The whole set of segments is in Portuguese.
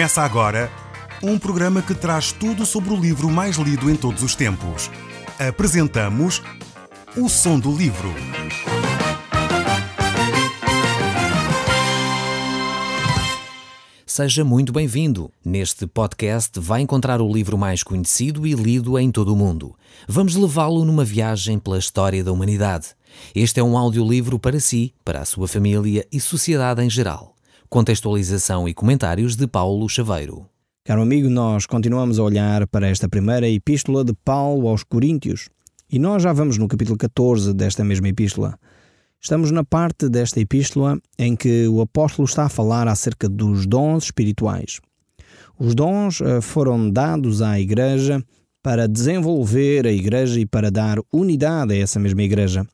Começa agora um programa que traz tudo sobre o livro mais lido em todos os tempos. Apresentamos O Som do Livro. Seja muito bem-vindo. Neste podcast vai encontrar o livro mais conhecido e lido em todo o mundo. Vamos levá-lo numa viagem pela história da humanidade. Este é um audiolivro para si, para a sua família e sociedade em geral. Contextualização e comentários de Paulo Chaveiro. Caro amigo, nós continuamos a olhar para esta primeira epístola de Paulo aos Coríntios e nós já vamos no capítulo 14 desta mesma epístola. Estamos na parte desta epístola em que o apóstolo está a falar acerca dos dons espirituais. Os dons foram dados à igreja para desenvolver a igreja e para dar unidade a essa mesma igreja.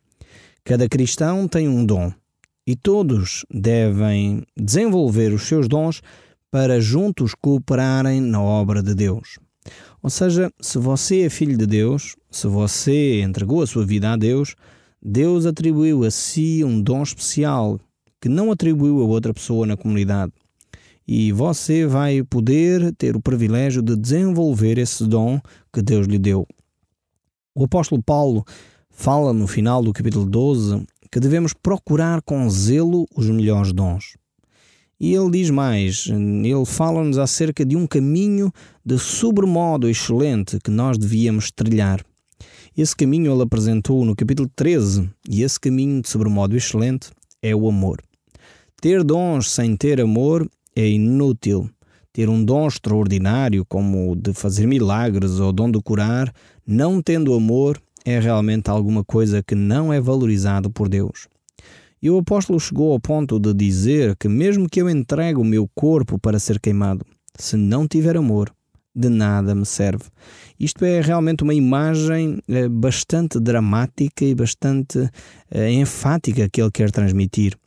Cada cristão tem um dom e todos devem desenvolver os seus dons para juntos cooperarem na obra de Deus. Ou seja, se você é filho de Deus, se você entregou a sua vida a Deus, Deus atribuiu a si um dom especial que não atribuiu a outra pessoa na comunidade. E você vai poder ter o privilégio de desenvolver esse dom que Deus lhe deu. O apóstolo Paulo fala no final do capítulo 12 que devemos procurar com zelo os melhores dons. E ele diz mais, ele fala-nos acerca de um caminho de sobremodo excelente que nós devíamos trilhar. Esse caminho ele apresentou no capítulo 13, e esse caminho de sobremodo excelente é o amor. Ter dons sem ter amor é inútil. Ter um dom extraordinário, como o de fazer milagres ou o dom de curar, não tendo amor, é realmente alguma coisa que não é valorizado por Deus. E o apóstolo chegou ao ponto de dizer que mesmo que eu entregue o meu corpo para ser queimado, se não tiver amor, de nada me serve. Isto é realmente uma imagem bastante dramática e bastante enfática que ele quer transmitir.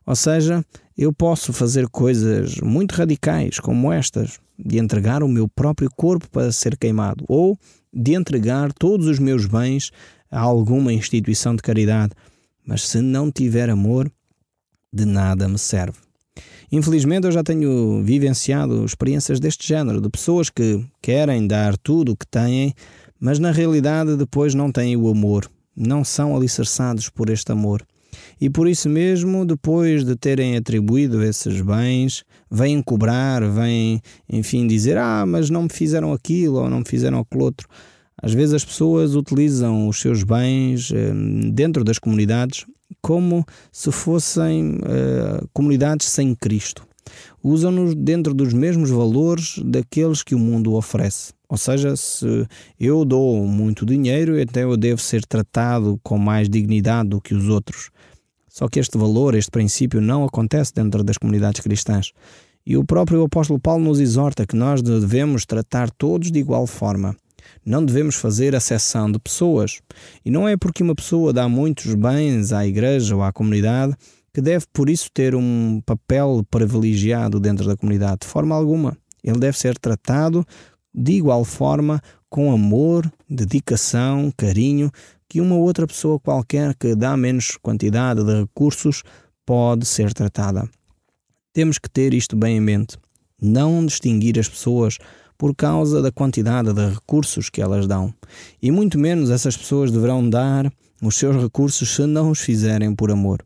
Ou seja, eu posso fazer coisas muito radicais como estas, de entregar o meu próprio corpo para ser queimado, ou de entregar todos os meus bens a alguma instituição de caridade, mas se não tiver amor, de nada me serve. Infelizmente eu já tenho vivenciado experiências deste género, de pessoas que querem dar tudo o que têm, mas na realidade depois não têm o amor, não são alicerçados por este amor. E por isso mesmo, depois de terem atribuído esses bens, vêm cobrar, vêm, enfim, dizer mas não me fizeram aquilo ou não me fizeram aquilo outro. Às vezes as pessoas utilizam os seus bens dentro das comunidades como se fossem comunidades sem Cristo. Usam-nos dentro dos mesmos valores daqueles que o mundo oferece. Ou seja, se eu dou muito dinheiro, então eu devo ser tratado com mais dignidade do que os outros. Só que este valor, este princípio não acontece dentro das comunidades cristãs. E o próprio apóstolo Paulo nos exorta que nós devemos tratar todos de igual forma. Não devemos fazer acepção de pessoas. E não é porque uma pessoa dá muitos bens à igreja ou à comunidade que deve por isso ter um papel privilegiado dentro da comunidade. De forma alguma. Ele deve ser tratado de igual forma, com amor, dedicação, carinho, que uma outra pessoa qualquer que dá menos quantidade de recursos pode ser tratada. Temos que ter isto bem em mente. Não distinguir as pessoas por causa da quantidade de recursos que elas dão. E muito menos essas pessoas deverão dar os seus recursos se não os fizerem por amor.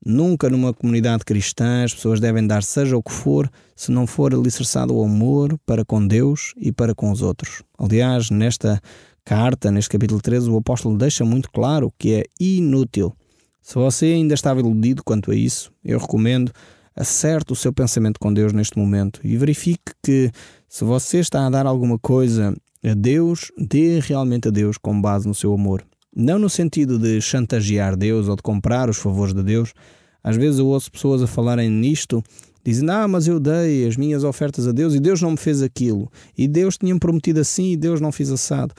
Nunca numa comunidade cristã as pessoas devem dar seja o que for, se não for alicerçado o amor para com Deus e para com os outros. Aliás, nesta carta, neste capítulo 13, o apóstolo deixa muito claro que é inútil. Se você ainda estava iludido quanto a isso, eu recomendo acerte o seu pensamento com Deus neste momento e verifique que se você está a dar alguma coisa a Deus, dê realmente a Deus com base no seu amor. Não no sentido de chantagear Deus ou de comprar os favores de Deus. Às vezes eu ouço pessoas a falarem nisto, dizem, mas eu dei as minhas ofertas a Deus e Deus não me fez aquilo. E Deus tinha-me prometido assim e Deus não fez assado.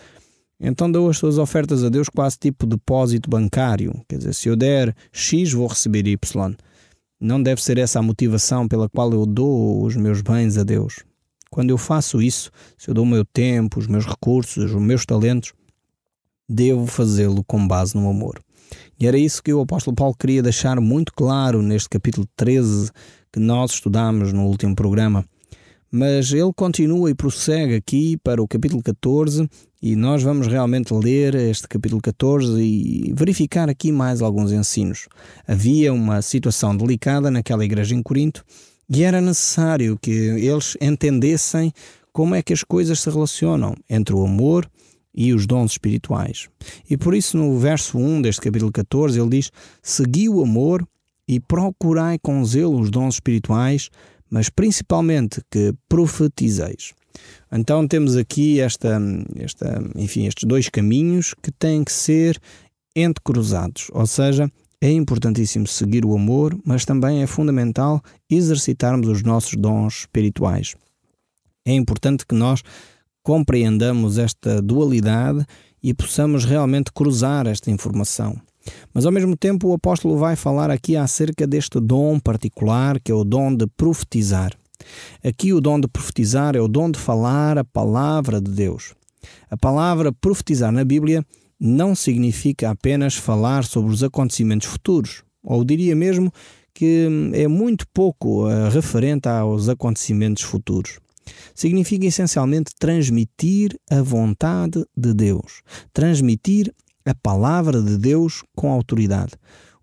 Então dou as suas ofertas a Deus quase tipo depósito bancário. Quer dizer, se eu der X, vou receber Y. Não deve ser essa a motivação pela qual eu dou os meus bens a Deus. Quando eu faço isso, se eu dou o meu tempo, os meus recursos, os meus talentos, devo fazê-lo com base no amor. E era isso que o apóstolo Paulo queria deixar muito claro neste capítulo 13 que nós estudámos no último programa. Mas ele continua e prossegue aqui para o capítulo 14 e nós vamos realmente ler este capítulo 14 e verificar aqui mais alguns ensinos. Havia uma situação delicada naquela igreja em Corinto e era necessário que eles entendessem como é que as coisas se relacionam entre o amor e os dons espirituais. E por isso no verso 1 deste capítulo 14 ele diz: segui o amor e procurai com zelo os dons espirituais, mas principalmente que profetizeis. Então temos aqui estes dois caminhos que têm que ser entrecruzados, ou seja, é importantíssimo seguir o amor, mas também é fundamental exercitarmos os nossos dons espirituais. É importante que nós compreendamos esta dualidade e possamos realmente cruzar esta informação. Mas ao mesmo tempo o apóstolo vai falar aqui acerca deste dom particular que é o dom de profetizar. Aqui o dom de profetizar é o dom de falar a palavra de Deus. A palavra profetizar na Bíblia não significa apenas falar sobre os acontecimentos futuros, ou diria mesmo que é muito pouco referente aos acontecimentos futuros. Significa essencialmente transmitir a vontade de Deus, transmitir a palavra de Deus com autoridade.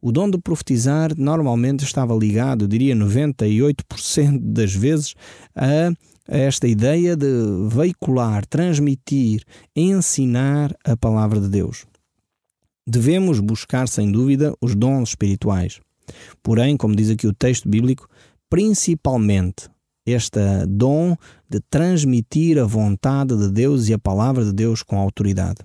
O dom de profetizar normalmente estava ligado, eu diria 98% das vezes, a esta ideia de veicular, transmitir, ensinar a palavra de Deus. Devemos buscar, sem dúvida, os dons espirituais. Porém, como diz aqui o texto bíblico, principalmente este dom de transmitir a vontade de Deus e a palavra de Deus com autoridade.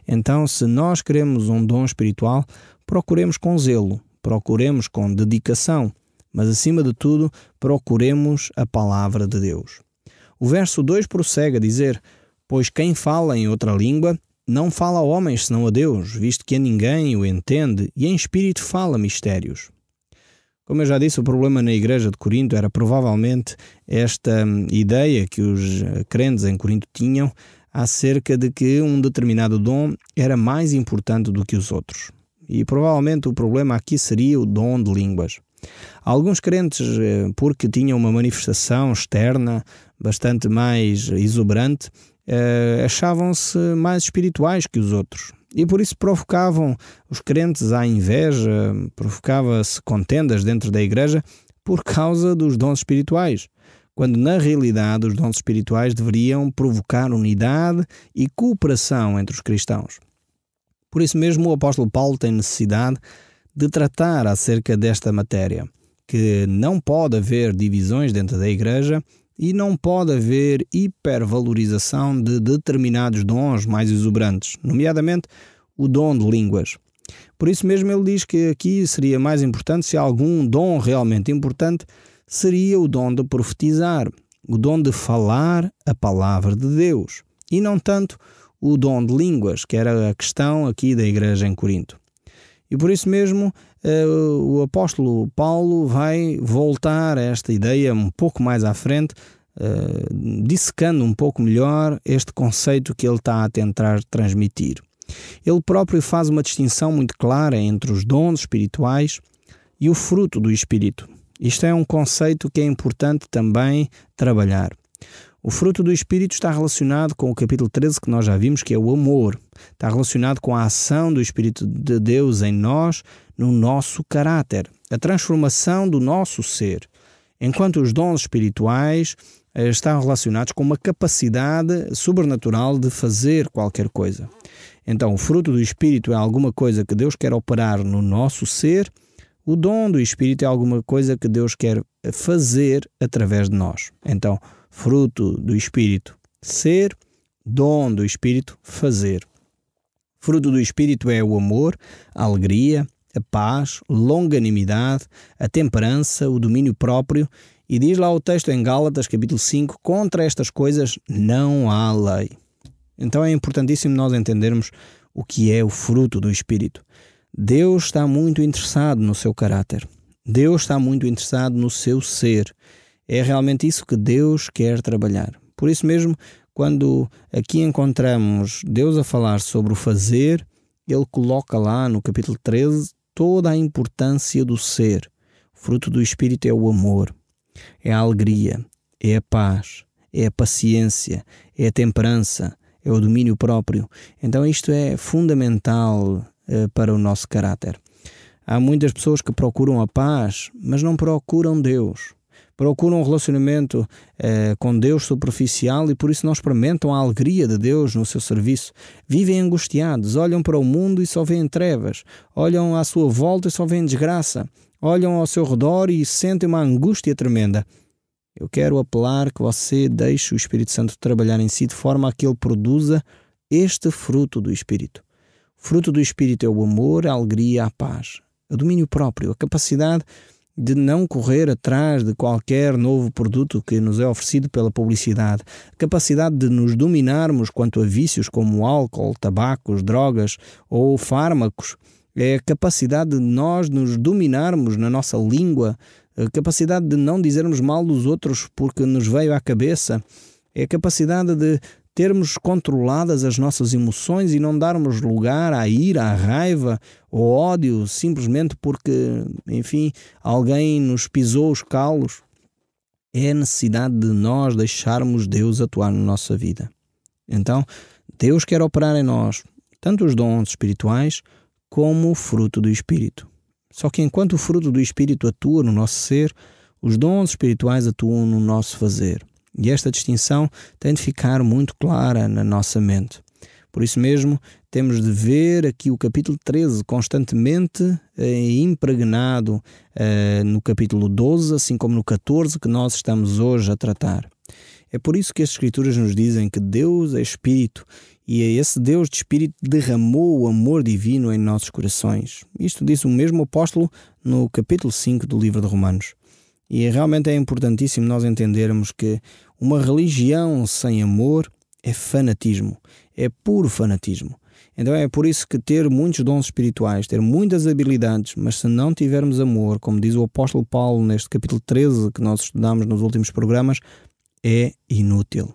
Então, se nós queremos um dom espiritual, procuremos com zelo, procuremos com dedicação, mas acima de tudo, procuremos a palavra de Deus. O verso 2 prossegue a dizer: pois quem fala em outra língua não fala a homens senão a Deus, visto que a ninguém o entende e em espírito fala mistérios. Como eu já disse, o problema na igreja de Corinto era provavelmente esta ideia que os crentes em Corinto tinham acerca de que um determinado dom era mais importante do que os outros. E provavelmente o problema aqui seria o dom de línguas. Alguns crentes, porque tinham uma manifestação externa bastante mais exuberante, achavam-se mais espirituais que os outros. E por isso provocavam os crentes à inveja, provocava-se contendas dentro da igreja por causa dos dons espirituais, quando na realidade os dons espirituais deveriam provocar unidade e cooperação entre os cristãos. Por isso mesmo o apóstolo Paulo tem necessidade de tratar acerca desta matéria, que não pode haver divisões dentro da igreja e não pode haver hipervalorização de determinados dons mais exuberantes, nomeadamente o dom de línguas. Por isso mesmo ele diz que aqui seria mais importante, se há algum dom realmente importante, seria o dom de profetizar, o dom de falar a palavra de Deus, e não tanto o dom de línguas, que era a questão aqui da igreja em Corinto. E por isso mesmo o apóstolo Paulo vai voltar a esta ideia um pouco mais à frente, dissecando um pouco melhor este conceito que ele está a tentar transmitir. Ele próprio faz uma distinção muito clara entre os dons espirituais e o fruto do Espírito. Isto é um conceito que é importante também trabalhar. O fruto do Espírito está relacionado com o capítulo 13 que nós já vimos, que é o amor. Está relacionado com a ação do Espírito de Deus em nós, no nosso caráter, a transformação do nosso ser. Enquanto os dons espirituais estão relacionados com uma capacidade sobrenatural de fazer qualquer coisa. Então, o fruto do Espírito é alguma coisa que Deus quer operar no nosso ser. O dom do Espírito é alguma coisa que Deus quer fazer através de nós. Então, fruto do Espírito, ser, dom do Espírito, fazer. Fruto do Espírito é o amor, a alegria, a paz, longanimidade, a temperança, o domínio próprio. E diz lá o texto em Gálatas, capítulo 5, contra estas coisas não há lei. Então é importantíssimo nós entendermos o que é o fruto do Espírito. Deus está muito interessado no seu caráter. Deus está muito interessado no seu ser. É realmente isso que Deus quer trabalhar. Por isso mesmo, quando aqui encontramos Deus a falar sobre o fazer, Ele coloca lá no capítulo 13 toda a importância do ser. O fruto do Espírito é o amor, é a alegria, é a paz, é a paciência, é a temperança, é o domínio próprio. Então isto é fundamental para o nosso caráter. Há muitas pessoas que procuram a paz, mas não procuram Deus. Procuram um relacionamento com Deus superficial e por isso não experimentam a alegria de Deus no seu serviço. Vivem angustiados, olham para o mundo e só veem trevas. Olham à sua volta e só veem desgraça. Olham ao seu redor e sentem uma angústia tremenda. Eu quero apelar que você deixe o Espírito Santo trabalhar em si de forma a que ele produza este fruto do Espírito. O fruto do Espírito é o amor, a alegria, a paz, o domínio próprio, a capacidade de não correr atrás de qualquer novo produto que nos é oferecido pela publicidade, a capacidade de nos dominarmos quanto a vícios como álcool, tabacos, drogas ou fármacos, é a capacidade de nós nos dominarmos na nossa língua, a capacidade de não dizermos mal dos outros porque nos veio à cabeça, é a capacidade de termos controladas as nossas emoções e não darmos lugar à ira, à raiva, ao ódio, simplesmente porque, enfim, alguém nos pisou os calos. É a necessidade de nós deixarmos Deus atuar na nossa vida. Então, Deus quer operar em nós tanto os dons espirituais como o fruto do Espírito. Só que enquanto o fruto do Espírito atua no nosso ser, os dons espirituais atuam no nosso fazer. E esta distinção tem de ficar muito clara na nossa mente. Por isso mesmo, temos de ver aqui o capítulo 13 constantemente impregnado no capítulo 12, assim como no 14, que nós estamos hoje a tratar. É por isso que as Escrituras nos dizem que Deus é Espírito e esse Deus de Espírito derramou o amor divino em nossos corações. Isto diz o mesmo apóstolo no capítulo 5 do livro de Romanos. E realmente é importantíssimo nós entendermos que uma religião sem amor é fanatismo, é puro fanatismo. Então é por isso que ter muitos dons espirituais, ter muitas habilidades, mas se não tivermos amor, como diz o apóstolo Paulo neste capítulo 13 que nós estudamos nos últimos programas, é inútil.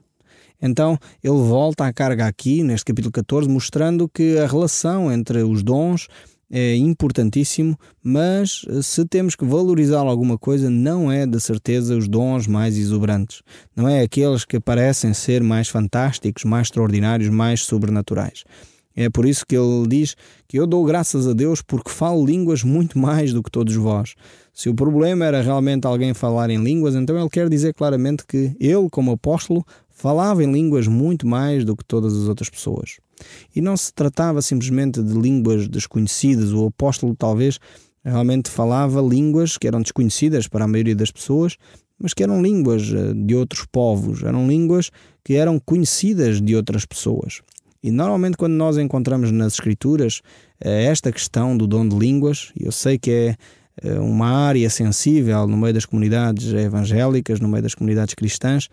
Então ele volta à carga aqui neste capítulo 14 mostrando que a relação entre os dons é importantíssimo, mas se temos que valorizar alguma coisa, não é de certeza os dons mais exuberantes. Não é aqueles que parecem ser mais fantásticos, mais extraordinários, mais sobrenaturais. É por isso que ele diz que eu dou graças a Deus porque falo línguas muito mais do que todos vós. Se o problema era realmente alguém falar em línguas, então ele quer dizer claramente que ele, como apóstolo, falava em línguas muito mais do que todas as outras pessoas. E não se tratava simplesmente de línguas desconhecidas. O apóstolo talvez realmente falava línguas que eram desconhecidas para a maioria das pessoas, mas que eram línguas de outros povos, eram línguas que eram conhecidas de outras pessoas. E normalmente quando nós encontramos nas Escrituras esta questão do dom de línguas, eu sei que é uma área sensível no meio das comunidades evangélicas, no meio das comunidades cristãs,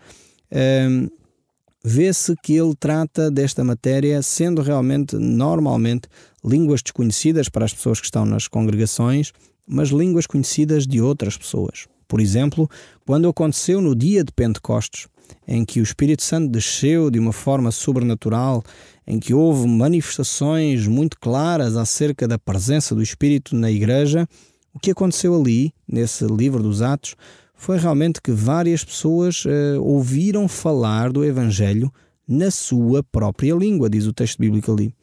vê-se que ele trata desta matéria sendo realmente, normalmente, línguas desconhecidas para as pessoas que estão nas congregações, mas línguas conhecidas de outras pessoas. Por exemplo, quando aconteceu no dia de Pentecostes, em que o Espírito Santo desceu de uma forma sobrenatural, em que houve manifestações muito claras acerca da presença do Espírito na igreja, o que aconteceu ali, nesse livro dos Atos, foi realmente que várias pessoas ouviram falar do Evangelho na sua própria língua, diz o texto bíblico ali.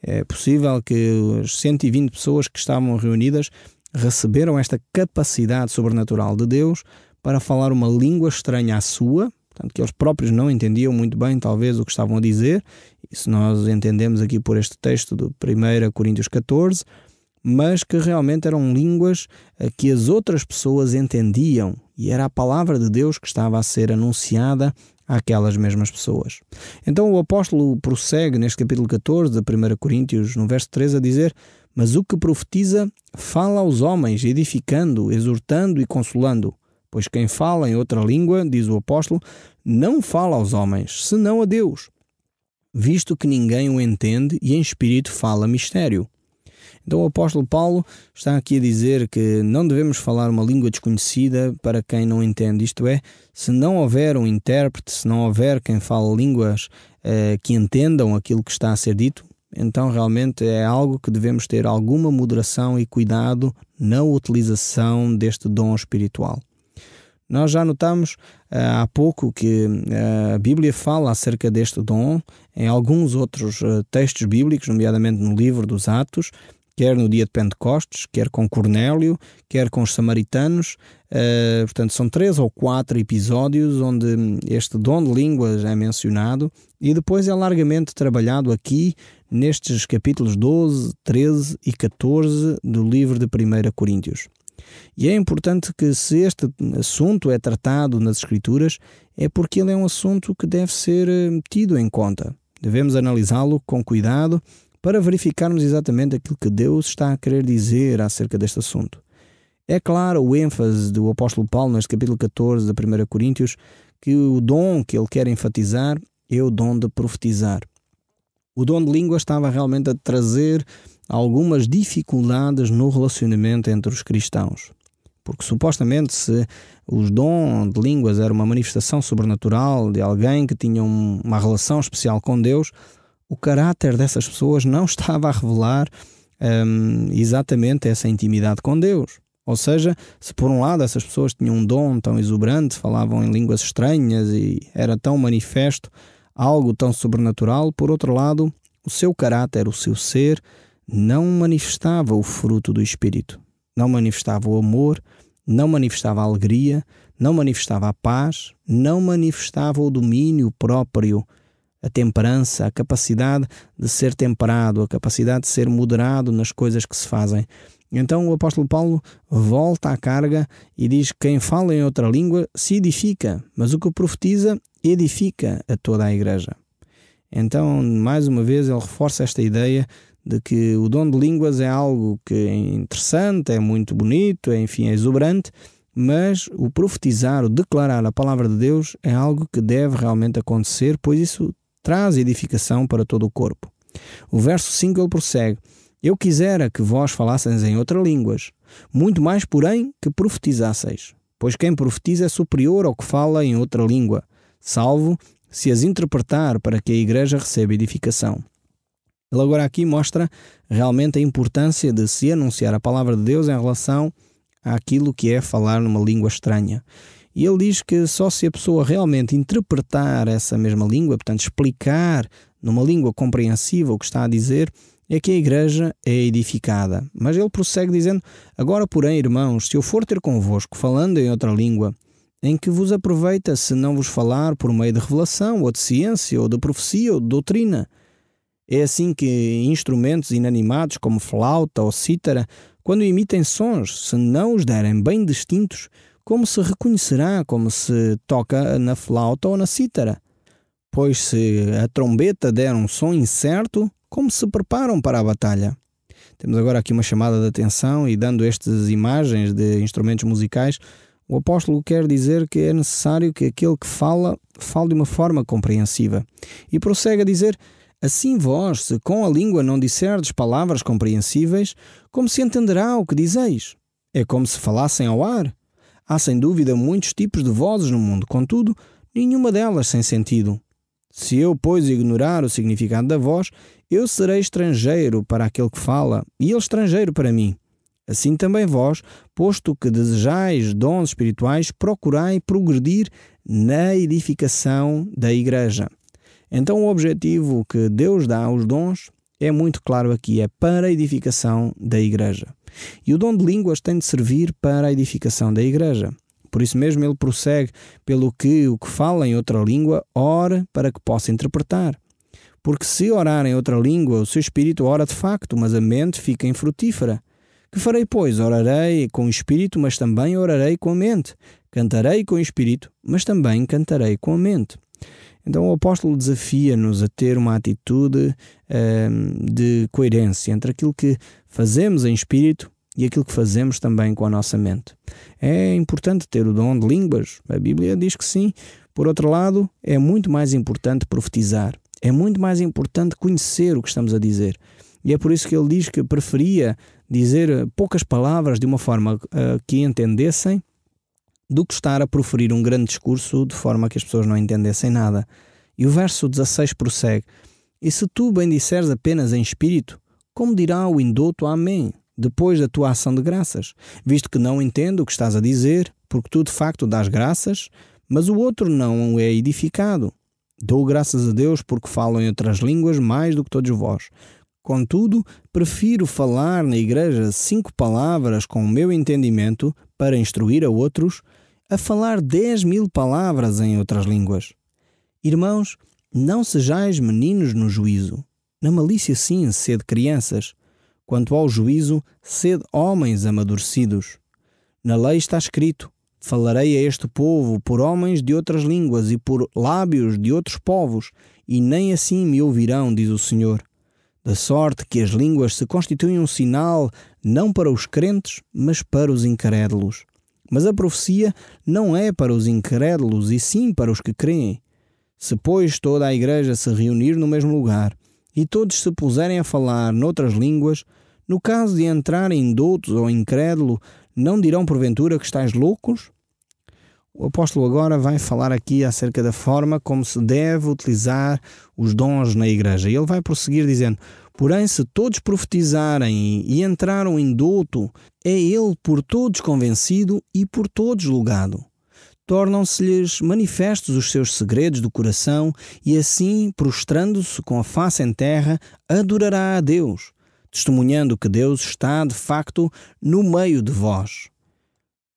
É possível que as 120 pessoas que estavam reunidas receberam esta capacidade sobrenatural de Deus para falar uma língua estranha à sua, portanto que eles próprios não entendiam muito bem talvez o que estavam a dizer. Isso nós entendemos aqui por este texto de 1 Coríntios 14, mas que realmente eram línguas que as outras pessoas entendiam e era a palavra de Deus que estava a ser anunciada àquelas mesmas pessoas. Então o apóstolo prossegue neste capítulo 14 de 1 Coríntios, no verso 13, a dizer: mas o que profetiza fala aos homens, edificando, exortando e consolando, pois quem fala em outra língua, diz o apóstolo, não fala aos homens, senão a Deus, visto que ninguém o entende e em espírito fala mistério. Então o apóstolo Paulo está aqui a dizer que não devemos falar uma língua desconhecida para quem não entende. Isto é, se não houver um intérprete, se não houver quem fale línguas que entendam aquilo que está a ser dito, então realmente é algo que devemos ter alguma moderação e cuidado na utilização deste dom espiritual. Nós já notamos há pouco que a Bíblia fala acerca deste dom em alguns outros textos bíblicos, nomeadamente no livro dos Atos, quer no dia de Pentecostes, quer com Cornélio, quer com os samaritanos. Portanto, são 3 ou 4 episódios onde este dom de línguas é mencionado e depois é largamente trabalhado aqui nestes capítulos 12, 13 e 14 do livro de 1 Coríntios. E é importante que, se este assunto é tratado nas Escrituras, é porque ele é um assunto que deve ser tido em conta. Devemos analisá-lo com cuidado para verificarmos exatamente aquilo que Deus está a querer dizer acerca deste assunto. É claro o ênfase do apóstolo Paulo neste capítulo 14 da 1 Coríntios, que o dom que ele quer enfatizar é o dom de profetizar. O dom de língua estava realmente a trazer algumas dificuldades no relacionamento entre os cristãos. Porque supostamente, se os dons de línguas era uma manifestação sobrenatural de alguém que tinha uma relação especial com Deus, o caráter dessas pessoas não estava a revelar exatamente essa intimidade com Deus. Ou seja, se por um lado essas pessoas tinham um dom tão exuberante, falavam em línguas estranhas e era tão manifesto algo tão sobrenatural, por outro lado, o seu caráter, o seu ser, não manifestava o fruto do Espírito. Não manifestava o amor, não manifestava a alegria, não manifestava a paz, não manifestava o domínio próprio, a temperança, a capacidade de ser temperado, a capacidade de ser moderado nas coisas que se fazem. Então o apóstolo Paulo volta à carga e diz que quem fala em outra língua se edifica, mas o que profetiza edifica a toda a igreja. Então, mais uma vez, ele reforça esta ideia de que o dom de línguas é algo que é interessante, é muito bonito, é exuberante, mas o profetizar, o declarar a palavra de Deus é algo que deve realmente acontecer, pois isso traz edificação para todo o corpo. O verso 5 ele prossegue: Eu quisera que vós falasseis em outras línguas, muito mais, porém, que profetizasseis, pois quem profetiza é superior ao que fala em outra língua, salvo se as interpretar para que a igreja receba edificação. Ele agora aqui mostra realmente a importância de se anunciar a palavra de Deus em relação àquilo que é falar numa língua estranha. E ele diz que só se a pessoa realmente interpretar essa mesma língua, portanto explicar numa língua compreensível o que está a dizer, é que a igreja é edificada. Mas ele prossegue dizendo: Agora, porém, irmãos, se eu for ter convosco falando em outra língua, em que vos aproveita se não vos falar por meio de revelação, ou de ciência, ou de profecia, ou de doutrina? É assim que instrumentos inanimados como flauta ou cítara, quando emitem sons, se não os derem bem distintos, como se reconhecerá como se toca na flauta ou na cítara? Pois se a trombeta der um som incerto, como se preparam para a batalha? Temos agora aqui uma chamada de atenção e, dando estas imagens de instrumentos musicais, o apóstolo quer dizer que é necessário que aquele que fale de uma forma compreensiva. E prossegue a dizer: Assim vós, se com a língua não disserdes palavras compreensíveis, como se entenderá o que dizeis? É como se falassem ao ar. Há sem dúvida muitos tipos de vozes no mundo, contudo, nenhuma delas sem sentido. Se eu, pois, ignorar o significado da voz, eu serei estrangeiro para aquele que fala, e ele estrangeiro para mim. Assim também vós, posto que desejais dons espirituais, procurai progredir na edificação da igreja. Então o objetivo que Deus dá aos dons é muito claro aqui, é para a edificação da igreja. E o dom de línguas tem de servir para a edificação da igreja. Por isso mesmo ele prossegue: pelo que o que fala em outra língua, ore para que possa interpretar. Porque se orar em outra língua, o seu espírito ora de facto, mas a mente fica infrutífera. Que farei, pois? Orarei com o espírito, mas também orarei com a mente. Cantarei com o espírito, mas também cantarei com a mente. Então o apóstolo desafia-nos a ter uma atitude de coerência entre aquilo que fazemos em espírito e aquilo que fazemos também com a nossa mente. É importante ter o dom de línguas, a Bíblia diz que sim. Por outro lado, é muito mais importante profetizar, é muito mais importante conhecer o que estamos a dizer. E é por isso que ele diz que preferia dizer poucas palavras de uma forma que entendessem, do que estar a proferir um grande discurso de forma que as pessoas não entendessem nada. E o verso 16 prossegue: E se tu bem disseres apenas em espírito, como dirá o indoto Amém? depois da tua ação de graças, visto que não entendo o que estás a dizer, porque tu de facto dás graças, mas o outro não é edificado. Dou graças a Deus porque falo em outras línguas mais do que todos vós. Contudo, prefiro falar na igreja 5 palavras com o meu entendimento para instruir a outros, a falar 10.000 palavras em outras línguas. Irmãos, não sejais meninos no juízo. Na malícia sim, sede crianças. Quanto ao juízo, sede homens amadurecidos. Na lei está escrito: falarei a este povo por homens de outras línguas e por lábios de outros povos, e nem assim me ouvirão, diz o Senhor. De sorte que as línguas se constituem um sinal não para os crentes, mas para os incrédulos. Mas a profecia não é para os incrédulos, e sim para os que creem. Se, pois, toda a igreja se reunir no mesmo lugar, e todos se puserem a falar noutras línguas, no caso de entrarem doutos ou incrédulo, não dirão porventura que estáis loucos? O apóstolo agora vai falar aqui acerca da forma como se deve utilizar os dons na igreja. E ele vai prosseguir dizendo: porém, se todos profetizarem e entrar um indulto, é ele por todos convencido e por todos julgado. Tornam-se-lhes manifestos os seus segredos do coração, e assim, prostrando-se com a face em terra, adorará a Deus, testemunhando que Deus está, de facto, no meio de vós.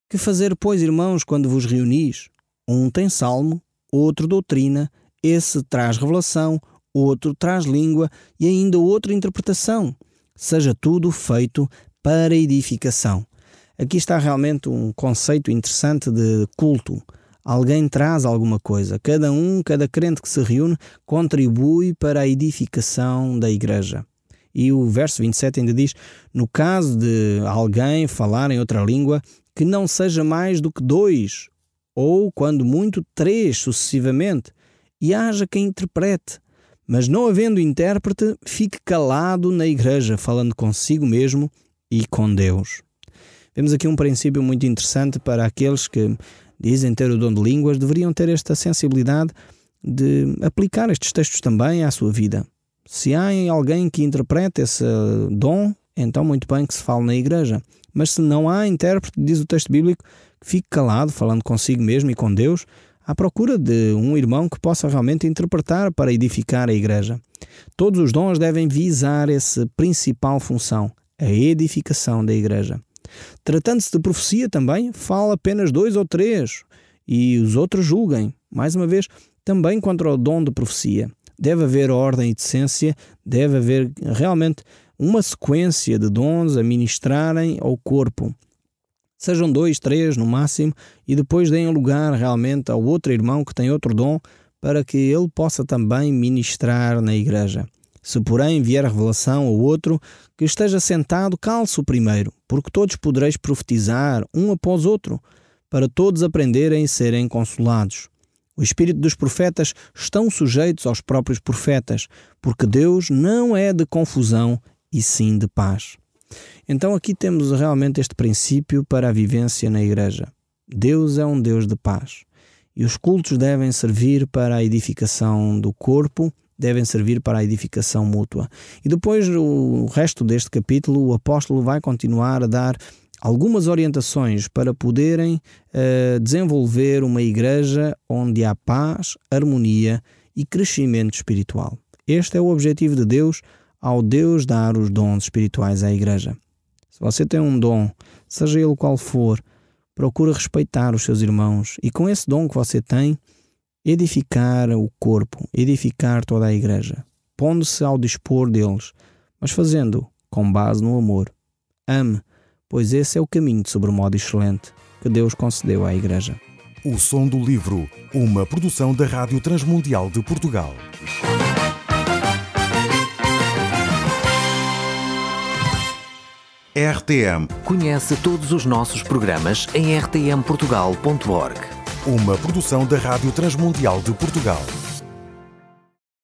Que fazer, pois, irmãos, quando vos reunis? Um tem salmo, outro doutrina, esse traz revelação, outro traz língua e ainda outro interpretação. Seja tudo feito para edificação. Aqui está realmente um conceito interessante de culto. Alguém traz alguma coisa. Cada crente que se reúne contribui para a edificação da igreja. E o verso 27 ainda diz: no caso de alguém falar em outra língua, que não seja mais do que 2, ou, quando muito, 3 sucessivamente, e haja quem interprete. Mas não havendo intérprete, fique calado na igreja, falando consigo mesmo e com Deus. Vemos aqui um princípio muito interessante para aqueles que dizem ter o dom de línguas, deveriam ter esta sensibilidade de aplicar estes textos também à sua vida. Se há alguém que interprete esse dom, então muito bem que se fale na igreja. Mas se não há intérprete, diz o texto bíblico, que fique calado, falando consigo mesmo e com Deus, à procura de um irmão que possa realmente interpretar para edificar a igreja. Todos os dons devem visar essa principal função, a edificação da igreja. Tratando-se de profecia também, fala apenas 2 ou 3 e os outros julguem. Mais uma vez, também contra o dom de profecia. Deve haver ordem e decência, deve haver realmente uma sequência de dons a ministrarem ao corpo. Sejam 2, 3 no máximo, e depois deem lugar realmente ao outro irmão que tem outro dom, para que ele possa também ministrar na igreja. Se porém vier a revelação ao outro, que esteja sentado, calce o primeiro, porque todos podereis profetizar um após outro, para todos aprenderem e serem consolados. O espírito dos profetas estão sujeitos aos próprios profetas, porque Deus não é de confusão, e sim de paz. Então aqui temos realmente este princípio para a vivência na igreja. Deus é um Deus de paz. E os cultos devem servir para a edificação do corpo, devem servir para a edificação mútua. E depois, o resto deste capítulo, o apóstolo vai continuar a dar algumas orientações para poderem desenvolver uma igreja onde há paz, harmonia e crescimento espiritual. Este é o objetivo de Deus ao Deus dar os dons espirituais à igreja. Se você tem um dom, seja ele qual for, procura respeitar os seus irmãos e com esse dom que você tem, edificar o corpo, edificar toda a igreja, pondo-se ao dispor deles, mas fazendo com base no amor. Ame, pois esse é o caminho de sobremodo excelente que Deus concedeu à igreja. O Som do Livro, uma produção da Rádio Transmundial de Portugal. RTM. Conhece todos os nossos programas em rtmportugal.org. Uma produção da Rádio Transmundial de Portugal.